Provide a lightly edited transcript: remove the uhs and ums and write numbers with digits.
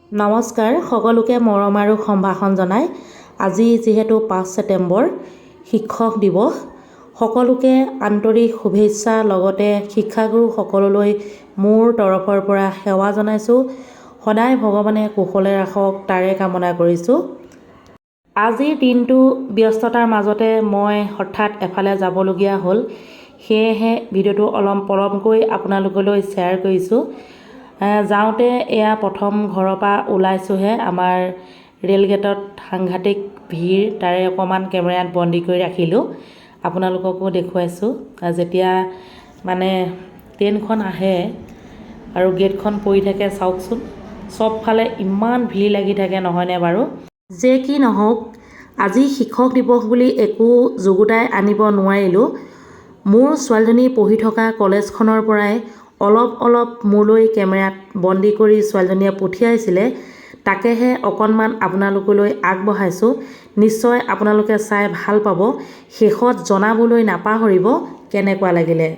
নমস্কাৰ সকলোকে মৰম আৰু সম্ভাষণ জনাই আজি যিহেতু 5 ছেপ্টেম্বৰ শিক্ষক দিৱস সকলোকে আন্তৰিক শুভেচ্ছা লগতে শিক্ষাগুৰু সকললৈ মোৰ তৰফৰ পৰা সেৱা জনাইছোঁ সদায় ভগৱানে কুশলে ৰাখক তাৰে কামনা কৰিছোঁ আজিৰ দিনটো ব্যস্ততাৰ মাজতে মই হঠাৎ এফালে যাবলগীয়া হ'ল সেয়েহে ভিডিঅ'টো অলপ পলমকৈ আপোনালোকলৈ শ্বেয়াৰ কৰিছোঁ যাওঁতে এয়া প্ৰথম ঘৰৰ পৰা ওলাইছোঁহে আমাৰ ৰেল গেটত সাংঘাতিক ভিৰ তাৰে অকণমান কেমেৰাত বন্দী কৰি ৰাখিলোঁ আপোনালোককো দেখুৱাইছোঁ যেতিয়া মানে ট্ৰেইনখন আহে আৰু গেটখন পৰি থাকে চাওকচোন চবফালে ইমান ভিৰ লাগি থাকে নহয়নে বাৰু যে কি নহওক আজি শিক্ষক দিৱস বুলি একো যুগুতাই আনিব নোৱাৰিলোঁ মোৰ ছোৱালীজনী পঢ়ি থকা কলেজখনৰ পৰাই অলপ মোলৈ কেমেৰাত বন্দী কৰি ছোৱালীজনীয়ে পঠিয়াইছিলে তাকেহে অকণমান আপোনালোকলৈ আগবঢ়াইছোঁ নিশ্চয় আপোনালোকে চাই ভাল পাব শেষত জনাবলৈ নাপাহৰিব কেনেকুৱা লাগিলে